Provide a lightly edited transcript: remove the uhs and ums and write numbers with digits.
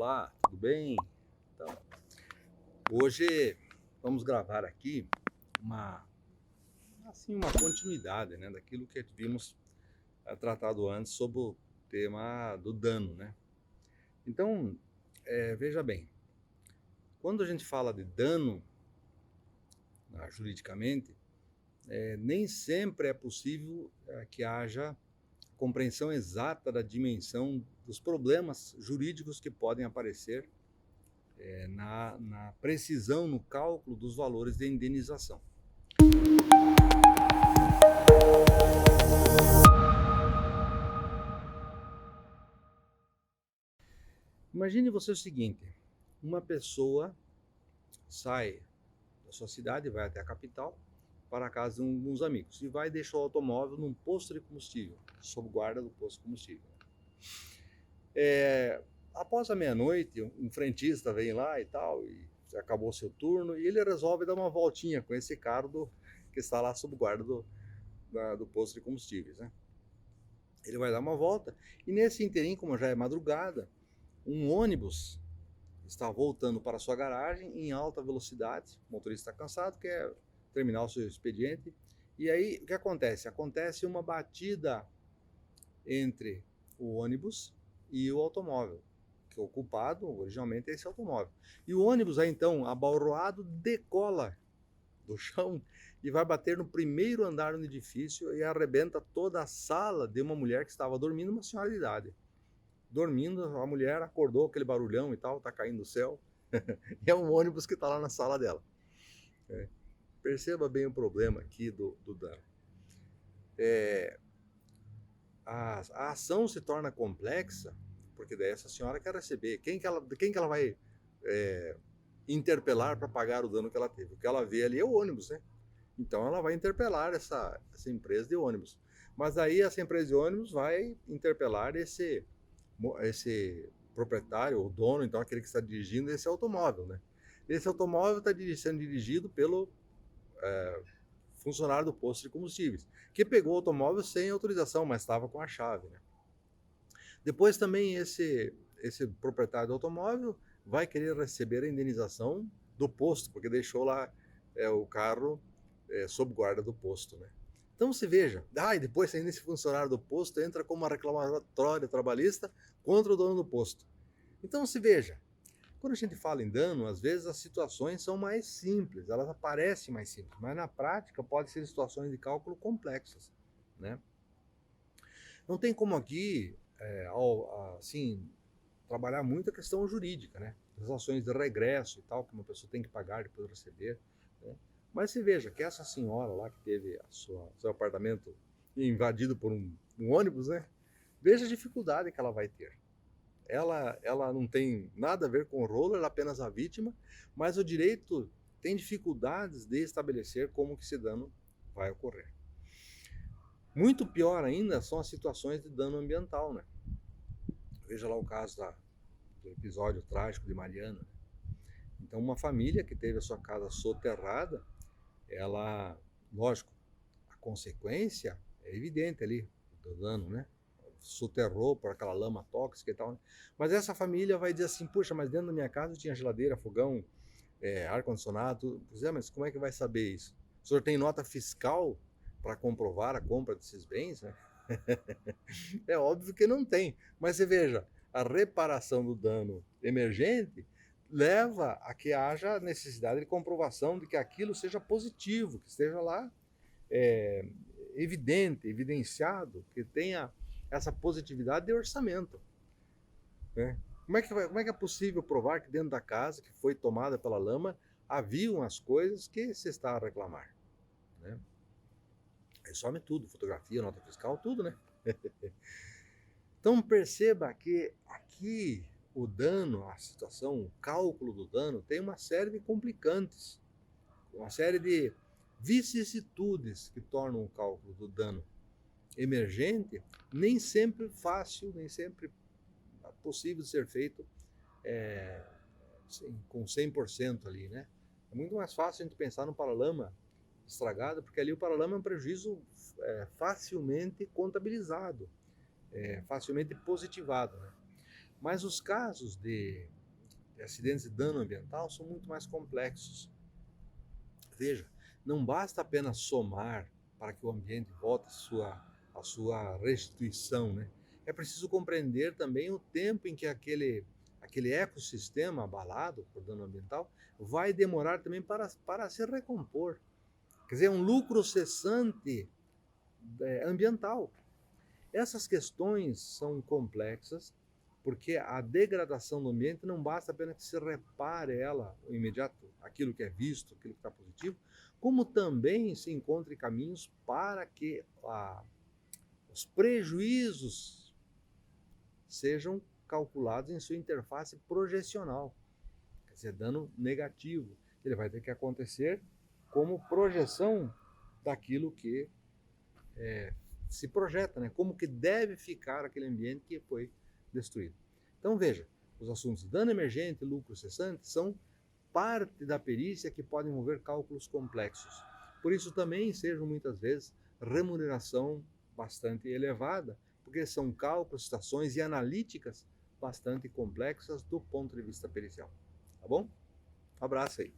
Olá, tudo bem? Então, hoje vamos gravar aqui uma, uma continuidade, né, daquilo que vimos tratado antes sobre o tema do dano, né? Então, veja bem, quando a gente fala de dano, juridicamente, nem sempre é possível que haja compreensão exata da dimensão dos problemas jurídicos que podem aparecer na precisão no cálculo dos valores de indenização. Imagine você o seguinte: uma pessoa sai da sua cidade, vai até a capital, para a casa de uns amigos, e vai deixar o automóvel num posto de combustível, sob guarda do posto de combustível. Após a meia-noite, um frentista vem lá e tal, e acabou o seu turno, e ele resolve dar uma voltinha com esse carro que está lá sob guarda do posto de combustíveis, né? Ele vai dar uma volta, e nesse interim, como já é madrugada, um ônibus está voltando para a sua garagem em alta velocidade, o motorista está cansado, quer terminar o seu expediente, e aí o que acontece? Acontece uma batida entre o ônibus e o automóvel, que o culpado originalmente é esse automóvel. E o ônibus aí então, abalroado, decola do chão e vai bater no primeiro andar do edifício e arrebenta toda a sala de uma mulher que estava dormindo, uma senhora de idade. Dormindo, a mulher acordou, aquele barulhão e tal, tá caindo do céu. É um ônibus que está lá na sala dela. Perceba bem o problema aqui do dano. A ação se torna complexa, porque daí essa senhora quer receber. Quem que ela vai interpelar para pagar o dano que ela teve? O que ela vê ali é o ônibus, né? Então ela vai interpelar essa empresa de ônibus. Mas aí essa empresa de ônibus vai interpelar esse proprietário, o dono, então aquele que está dirigindo esse automóvel, né? Esse automóvel está sendo dirigido pelo funcionário do posto de combustíveis, que pegou o automóvel sem autorização, mas estava com a chave, né? Depois também esse proprietário do automóvel vai querer receber a indenização do posto, porque deixou lá o carro sob guarda do posto, né? Então se veja, e depois ainda esse funcionário do posto entra com uma reclamatória trabalhista contra o dono do posto. Então se veja, quando a gente fala em dano, às vezes as situações são mais simples, elas aparecem mais simples, mas na prática podem ser situações de cálculo complexas, né? Não tem como aqui, assim, trabalhar muito a questão jurídica, né? As ações de regresso e tal, que uma pessoa tem que pagar depois de receber, né? Mas se veja que essa senhora lá que teve seu apartamento invadido por um ônibus, né? Veja a dificuldade que ela vai ter. Ela não tem nada a ver com o rolo, ela é apenas a vítima, mas o direito tem dificuldades de estabelecer como que esse dano vai ocorrer. Muito pior ainda são as situações de dano ambiental, né? Veja lá o caso do episódio trágico de Mariana. Então, uma família que teve a sua casa soterrada, ela, lógico, a consequência é evidente ali do dano, né? Soterrou por aquela lama tóxica e tal, né? Mas essa família vai dizer assim: puxa, mas dentro da minha casa tinha geladeira, fogão, ar-condicionado. Pois é, mas como é que vai saber isso? O senhor tem nota fiscal para comprovar a compra desses bens, né? É óbvio que não tem, mas você veja, a reparação do dano emergente leva a que haja necessidade de comprovação de que aquilo seja positivo, que esteja lá evidenciado, que tenha essa positividade de orçamento, né? Como é que é possível provar que dentro da casa que foi tomada pela lama haviam as coisas que se está a reclamar, né? Aí some tudo, fotografia, nota fiscal, tudo, né? Então perceba que aqui o dano, a situação, o cálculo do dano tem uma série de complicantes, uma série de vicissitudes que tornam o cálculo do dano emergente nem sempre fácil, nem sempre possível de ser feito com 100% ali, né? É muito mais fácil a gente pensar no paralama estragado, porque ali o paralama é um prejuízo facilmente contabilizado, facilmente positivado, né? Mas os casos de acidentes de dano ambiental são muito mais complexos. Veja, não basta apenas somar para que o ambiente volte à sua restituição, né? É preciso compreender também o tempo em que aquele ecossistema abalado por dano ambiental vai demorar também para se recompor. Quer dizer, é um lucro cessante ambiental. Essas questões são complexas porque a degradação do ambiente não basta apenas que se repare ela, o imediato, aquilo que é visto, aquilo que está positivo, como também se encontre caminhos para que os prejuízos sejam calculados em sua interface projecional, quer dizer, dano negativo. Ele vai ter que acontecer como projeção daquilo que se projeta, né? Como que deve ficar aquele ambiente que foi destruído. Então veja, os assuntos de dano emergente e lucro cessante são parte da perícia que podem envolver cálculos complexos. Por isso também sejam muitas vezes remuneração bastante elevada, porque são cálculos, estações e analíticas bastante complexas do ponto de vista pericial. Tá bom? Um abraço aí.